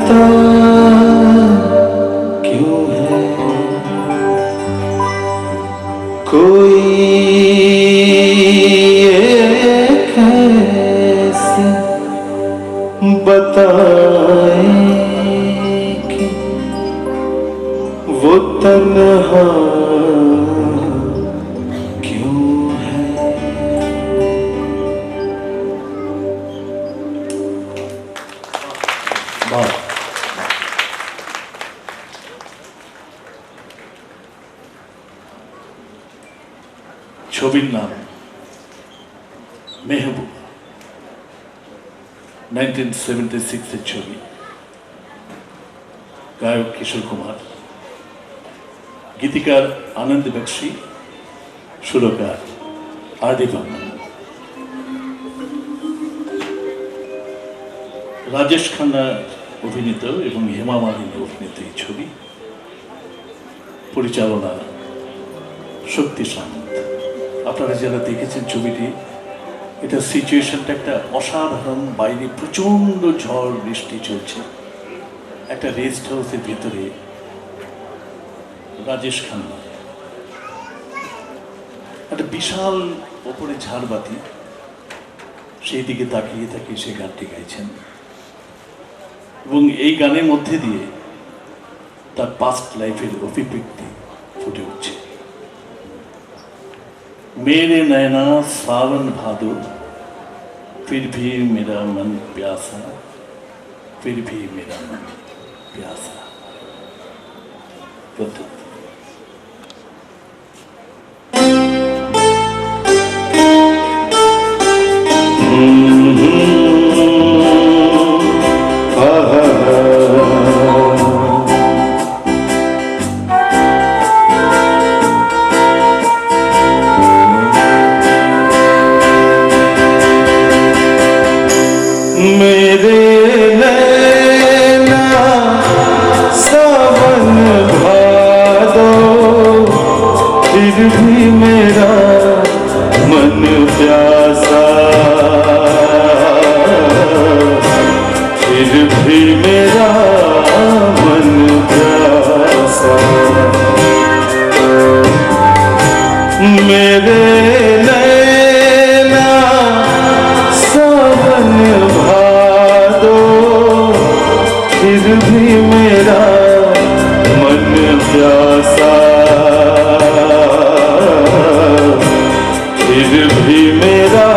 पता क्यों है कोई कैसे बताए कि वो तन्हा ছবির নাম মেহবুবা, 1976 ছবি। গায়ক কিশোর কুমার, গীতিকার আনন্দ বক্সী, সুরকার আদি বর্মন। রাজেশ খান্না অভিনীত এবং হেমা মালিনী অভিনীত এই ছবি, পরিচালনা শক্তি সামন্ত। আপনারা যারা দেখেছেন ছবিটি, এটা সিচুয়েশনটা একটা অসাধারণ, বাইরে প্রচণ্ড ঝড় বৃষ্টি চলছে, একটা রেস্ট হাউসের ভিতরে রাজেশ খান্না একটা বিশাল ওপরে ঝাড়বাতি, সেই দিকে তাকিয়ে তাকিয়ে সে গানটি গাইছেন এবং এই গানের মধ্যে দিয়ে তার পাস্ট লাইফের অভিব্যক্তি ফুটে উঠছে। मेरे नैना सावन भादो, फिर भी मेरा मन प्यासा, फिर भी मेरा मन प्यासा। मेरे नैना सावन भादो, फिर भी मेरा मन प्यासा, फिर भी मेरा मन प्यासा। मेरे नैना सावन भादो, फिर भी मेरा मन प्यासा, फिर भी मेरा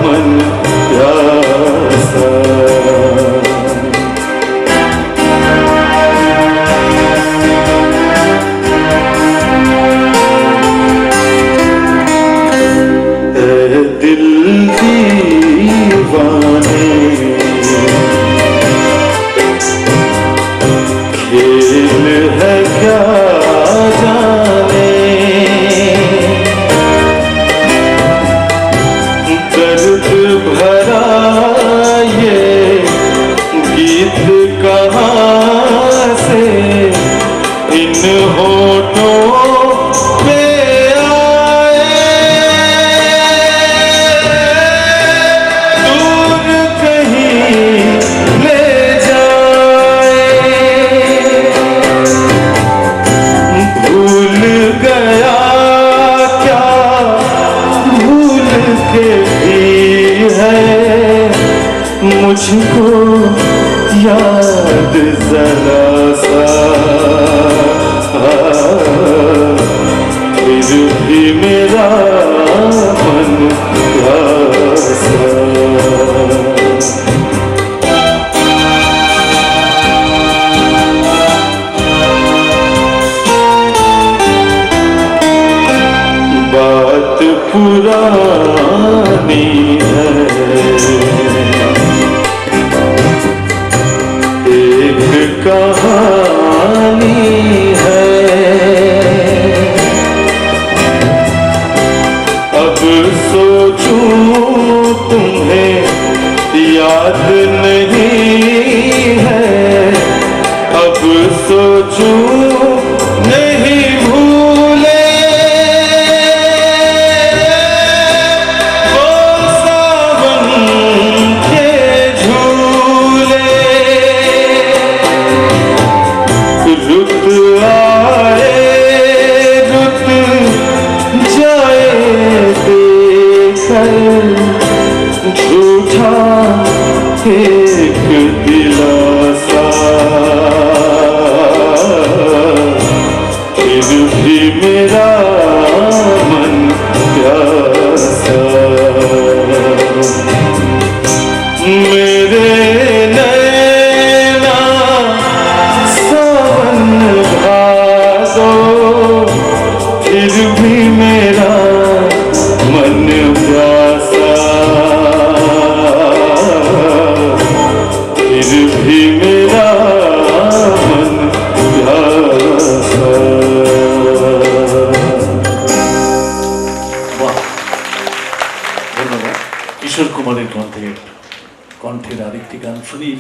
मन प्यासा। दिल दीवाने खेल है क्या जाने, दर्द भरा ये गीत कहाँ से इन होठों पे मुझको याद जरा सा, फिर भी मेरा मन प्यासा। बात पुरानी है, कहानी है, अब सोचूं तुम्हें याद नहीं है, अब सोचूं नहीं भूले वो सावन के झूले।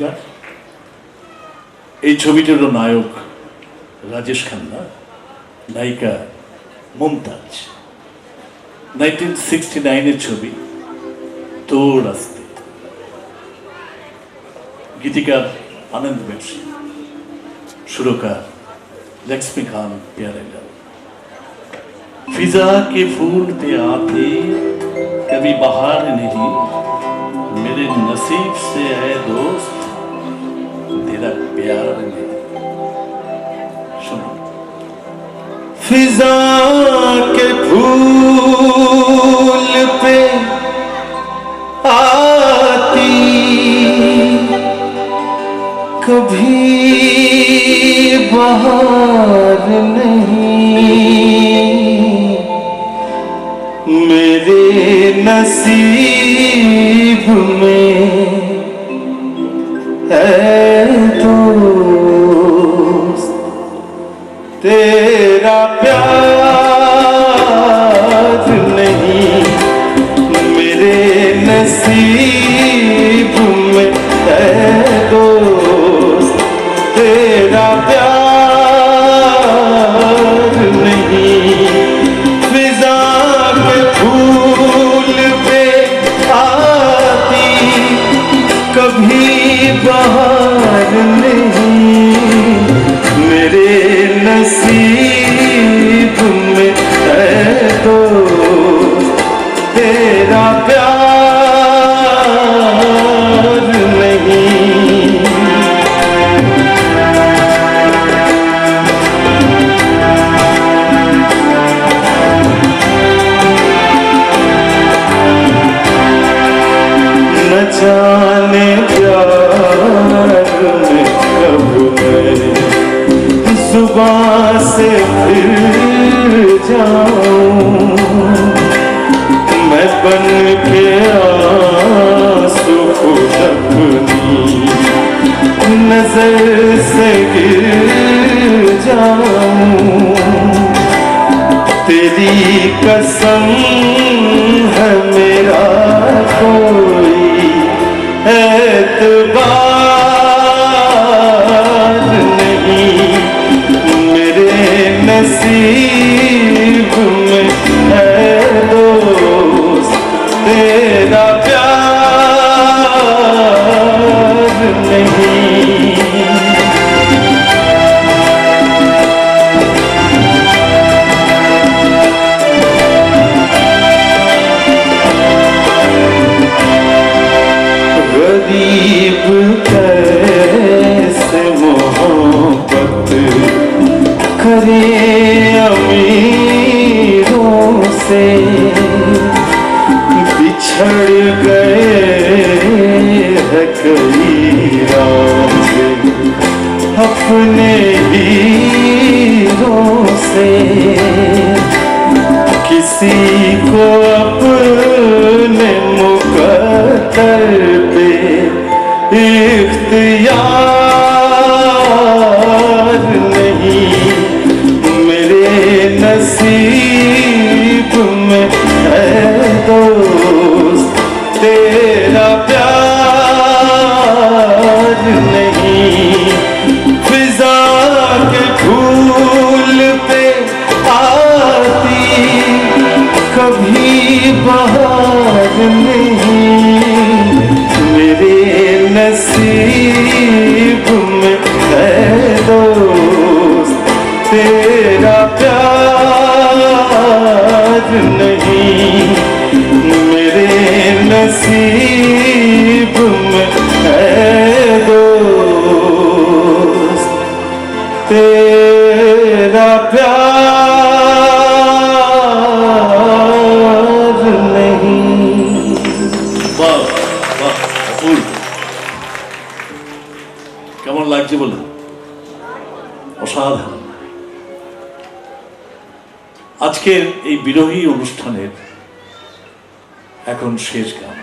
খান্না। এই ছবিটারও নায়ক রাজেশ খান্না, নায়িকা মুমতাজ। 1969-এর ছবি তো রাস্তে। गीतिकार आनंद बख्शी, सुरकार लक्ष्मीकांत प्यारेलाल। फिजा के फूल पे आते कभी बाहर नहीं, मेरे नसीब से है दोस्त तेरा प्यार नहीं। सुनो। फिजा के फूल पे आती कभी बाहर नहीं, मेरे नसीब में है दोस्त तेरा प्यार नहीं, मेरे नसीब में है दोस्त तेरा प्यार नहीं। फिजा के फूल पे आती कभी बाहर नहीं, मेरे नसीब में है दोस्त तेरा प्यार नहीं। न जाने प्यार में कब मैं जुबां से फिर जाऊं, मैं बन के आंसू खुद अपनी नजर से गिर जाऊं। तेरी कसम है मेरा कोई एतबार नहीं, मेरे नसीब में है दोस्त तेरा प्यार नहीं। गरीब कैसे मोहब्बत करे अमीरों से, बिछड़ गए हैं कई रास्ते अपने हीरों से। किसी को अपने मुकद्दर पे इख्तियार नहीं, मेरे नसीब में है दोस्त तेरा प्यार नहीं। फिजा के फूल पे आती कभी बाहर नहीं, मेरे नसीब में है दोस्त तेरा प्यार नहीं, मेरे नसीब में है दोस्त तेरा प्यार नहीं। वाह वाह, অপূর্ব। কেমন লাগছে বলুন? অসাধারণ। আজকের এই বিরোহী অনুষ্ঠানের এখন শেষ গান।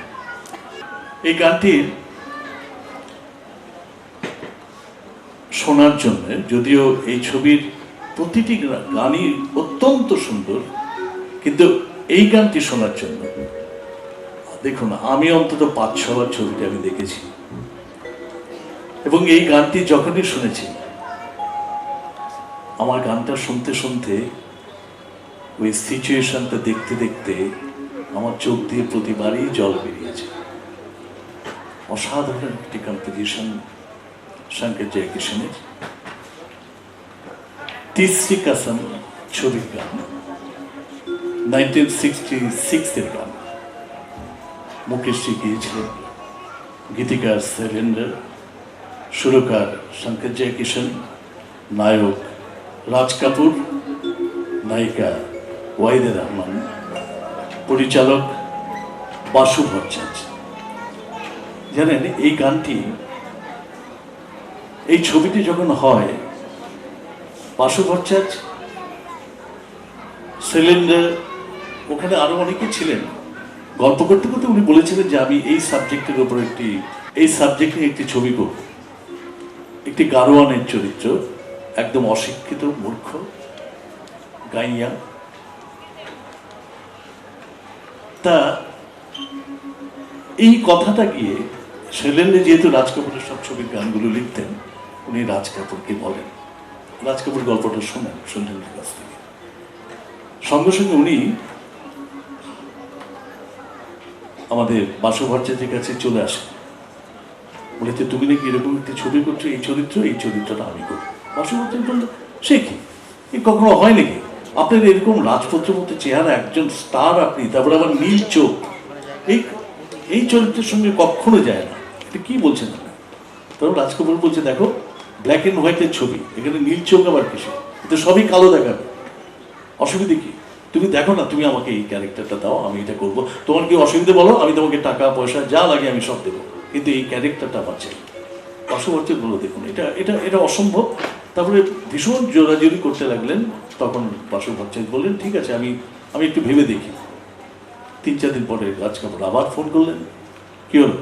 এই গানটির শোনার জন্য, যদিও এই ছবির প্রতিটি গানই অত্যন্ত সুন্দর, কিন্তু এই গানটি শোনার জন্য দেখুন, আমি অন্তত ৫-৬ বার ছবিটা আমি দেখেছি। এবং এই গানটি যখনই শুনেছি, আমার গানটা শুনতে শুনতে ওই সিচুয়েশনটা দেখতে দেখতে আমার চোখ দিয়ে প্রতিবারই জল বেরিয়েছে। অসাধারণ একটি কম্পোজিশন শঙ্কর জয়কিশনের। তিসরি কসম ছবির গান, 1966 গান। মুকেশজি গিয়েছিলেন, গীতিকার শৈলেন্দ্র, সুরকার শঙ্কর জয়কিশন, নায়ক রাজ কাপুর, নায়িকা ওয়াহিদা রহমান, পরিচালক বাসু ভট্টাচার্য। জানেন, এই গানটি, এই ছবিটি যখন হয়, বাসু ভট্টাচার্য, শৈলেন্দ্র, ওখানে আরো অনেকে ছিলেন। গল্প করতে করতে উনি বলেছিলেন যে আমি এই সাবজেক্টের উপর এই সাবজেক্টে একটি ছবি করব। একটি গারোয়ানের চরিত্র, একদম অশিক্ষিত মূর্খ গাইয়া। তা এই কথাটা গিয়ে শৈলেন্দ্র যেহেতু রাজ কাপুরের সব ছবির গানগুলো লিখতেন, উনি রাজ কাপুরকে বলেন, রাজ কাপুর গল্পটা শোনেন শৈলেন্দ্রের কাছ থেকে। সঙ্গে সঙ্গে উনি আমাদের বাসু ভট্টাচার্যের কাছে চলে আসেন, বলেছে তুমি নাকি এরকম একটি ছবি করছো, এই চরিত্রটা আমি করবো। বাসু ভট্টাচার্য বলল, সে কি, কখনো হয় নাকি? আপনার এরকম রাজপুত্রের মতো চেহারা, একজন স্টার আপনি, তারপরে আবার নীল চোখ, এই চরিত্রের সঙ্গে কখনো যায় না, এটা কি বলছেন আপনি? তখন রাজ কাপুর বলছে, দেখো ব্ল্যাক অ্যান্ড হোয়াইটের ছবি, এখানে নীল চোখ আবার কিছু, এটা সবই কালো দেখাবে, অসুবিধে কি? তুমি দেখো না, তুমি আমাকে এই ক্যারেক্টারটা দাও, আমি এটা করবো, তোমার কি অসুবিধে বলো, আমি তোমাকে টাকা পয়সা যা লাগে আমি সব দেবো, কিন্তু এই ক্যারেক্টারটা আমার চাই। বাসু ভট্টাচার্য বললো, দেখুন এটা এটা এটা অসম্ভব। তারপরে ভীষণ জোরাজোরি করতে লাগলেন। তখন বাসু ভট্টাচার্য বললেন, ঠিক আছে, আমি একটু ভেবে দেখি। 3-4 দিন পরে রাজ কাপুর আবার ফোন করলেন, কি হলো,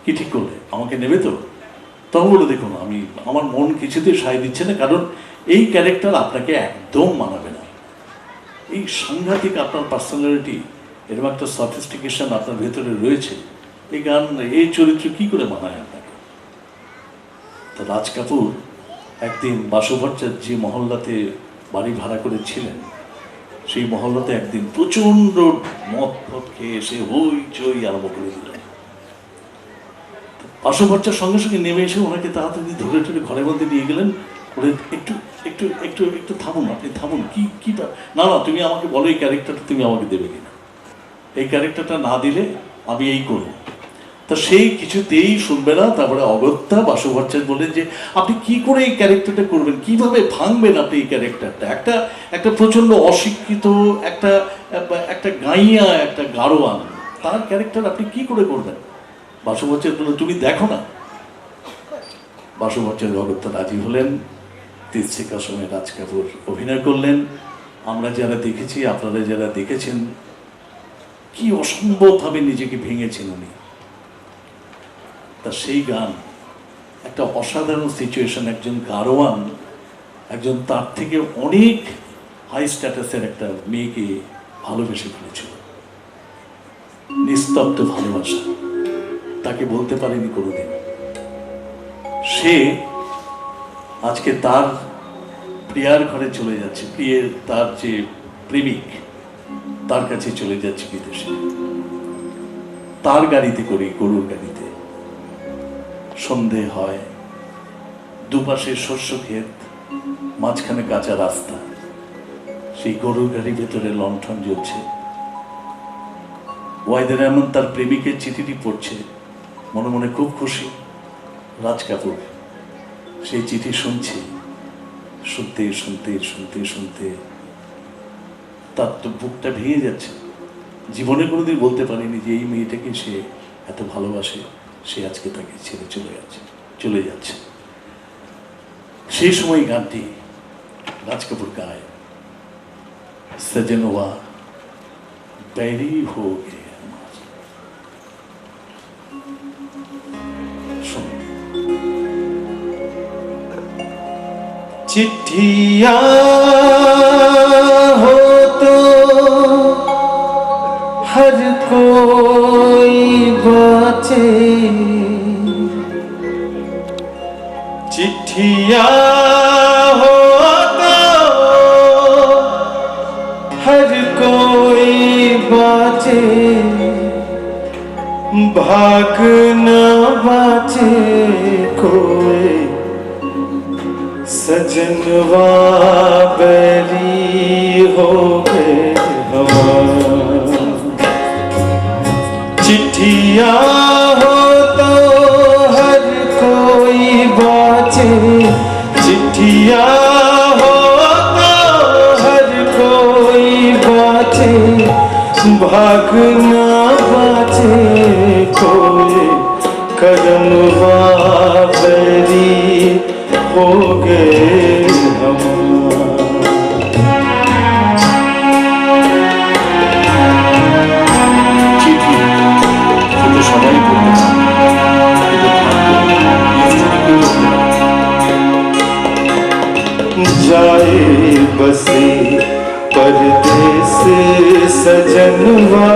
কি ঠিক করলে, আমাকে নেবে তো? তখন বলে, দেখুন আমার মন কিছুতেই সায় দিচ্ছে না, কারণ এই ক্যারেক্টার আপনাকে একদম মানাবে না। এই সাংঘাতিক আপনার পার্সোনালিটি, এরকম একটা সফিস্টিকেশন আপনার ভেতরে রয়েছে, এই গান, এই চরিত্র কি করে মানায় আপনাকে? তো রাজ কাপুর একদিন বাসু ভট্টাচার্য যে মহল্লাতে বাড়ি ভাড়া করেছিলেন, সেই মহল্লাতে একদিন প্রচন্ড মদ খেয়ে এসে হইচই আরম্ভ করে দিলেন। বাসু ভট্টাচার্য সঙ্গে সঙ্গে নেমে এসে ওনাকে তাড়াতাড়ি ধরে ধরে ঘরের মধ্যে নিয়ে গেলেন, বলে, একটু একটু একটু একটু থামুন, আপনি থামুন, কি না না, তুমি আমাকে বলো এই ক্যারেক্টারটা তুমি আমাকে দেবে কিনা, এই ক্যারেক্টারটা না দিলে আমি এই করবো। তা সেই কিছুতেই শুনবে না। তারপরে অগত্যা বাসু ভট্টাচার্য বললেন যে আপনি কি করে এই ক্যারেক্টারটা করবেন, কিভাবে ভাঙবেন আপনি এই ক্যারেক্টারটা, একটা প্রচন্ড অশিক্ষিত একটা গাইয়া, একটা গাড়োয়ান, তার ক্যারেক্টার আপনি কি করে করবেন? বাসু ভট্টাচার্য বললেন, তুমি দেখো না। বাসু ভট্টাচার্য অগত্যা রাজি হলেন। তিসরি কসমে রাজ কাপুর অভিনয় করলেন। আমরা যারা দেখেছি, আপনারা যারা দেখেছেন, কি অসম্ভবভাবে নিজেকে ভেঙেছেন উনি। তা সেই গান, একটা অসাধারণ সিচুয়েশন, একজন গারোয়ান, একজন তার থেকে অনেক হাই স্ট্যাটাসের একটা মেয়েকে ভালোবেসে ফেলেছিল, নিস্তব্ধ ভালোবাসা, তাকে বলতে পারেনি কোনোদিন। সে আজকে তার প্রিয়ার ঘরে চলে যাচ্ছে, তার যে প্রেমিক, তার কাছে চলে যাচ্ছে বিদেশে, তার গাড়িতে করে, গরুর গাড়িতে। সন্ধে হয়, দুপাশে শস্য ক্ষেত, মাঝখানে কাঁচা রাস্তা, সেই গরুর গাড়ির ভেতরে লণ্ঠন জ্বলছে। ওয়াহিদা রহমান তার প্রেমিকের চিঠিটি পড়ছে, মনে মনে খুব খুশি। রাজ কাপুর সেই চিঠি শুনছে, শুনতে শুনতে শুনতে শুনতে তার তো বুকটা ভেঙে যাচ্ছে। জীবনে কোনোদিন বলতে পারেনি যে এই মেয়েটাকে সে এত ভালোবাসে, সে আজকে তাকে ছেড়ে চলে যাচ্ছে। সেই সময় গানটি রাজ কাপুর গায়, সজনওয়া बैरी हो गए हमारे। चिट्ठिया हो तो हर कोई बातें, चिट्ठिया हो तो हर कोई बाचे, भाग न बाचे कोई, सजनवा बैरी हो गए हमार। चिट्ठिया हो तो हर कोई बाचे, चिट्ठिया हो तो हर कोई बाचे, भाग न बाचे कोई, करमवा बैरी हो गए हमार। চিঠি শুধু সবাই পড়তে পারে, কিন্তু जाए बसे परदेस सजनवा,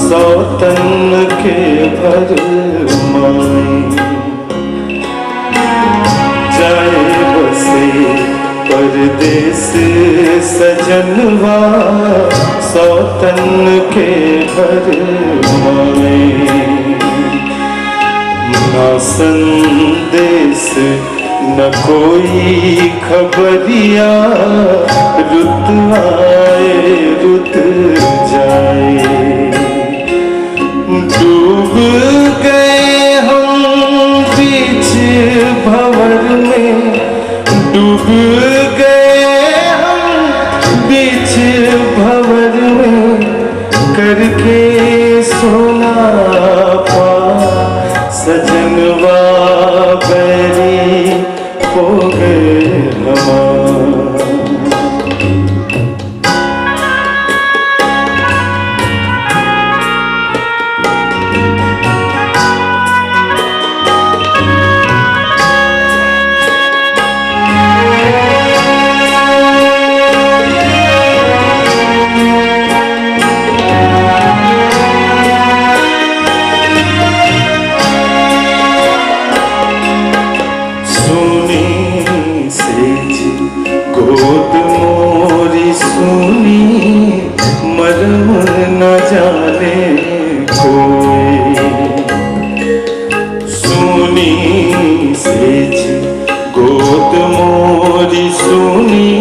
सौतन के भरमाए। जाए बसे परदेस सजनवा, सौतन के भरमाए। ना संदेश न कोई खबरिया, रुत आए रुत जाए। डूब गए हम बीच भंवर में, डूब गए हम बीच भंवर में, करके सोना पा सजनवा बैरी हो गए हमार। गोद मोरी सुनी मरम न जाने कोई, सुनी सेज गोद मोरी सुनी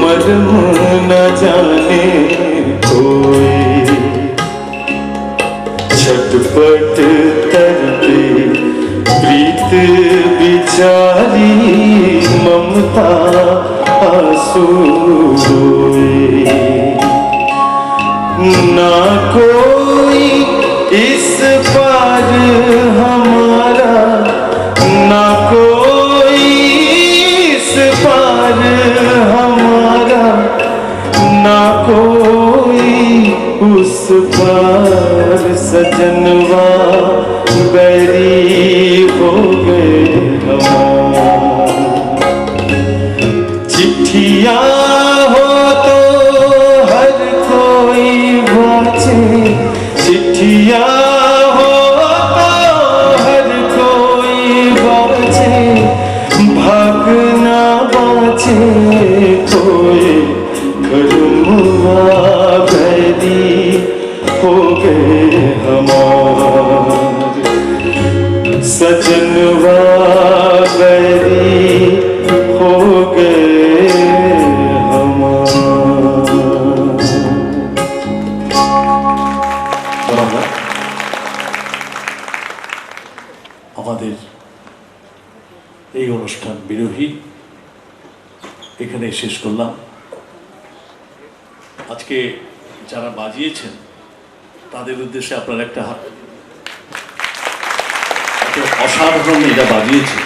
मरम न जाने कोई। छटपट तरपे प्रीत बिचारी, ममता आंसू रोए। ना कोई इस पार हमारा, ना कोई इस पार हमारा, ना कोई उस पार, सजनवा बैरी हो गए हमार। चिट्ठिया हो तो हर कोई बाचे, चिट्ठिया हो तो हर कोई बाचे, भाग ना बाचे कोई, करमवा बैरी हो गए हमार। सजनवा बैरी हो गए हमार। আমাদের এই অনুষ্ঠান বিরোহী এখানে শেষ করলাম। আজকে যারা বাজিয়েছেন তাদের উদ্দেশ্যে আপনার একটা অসাধারণ এটা বাজিয়েছে।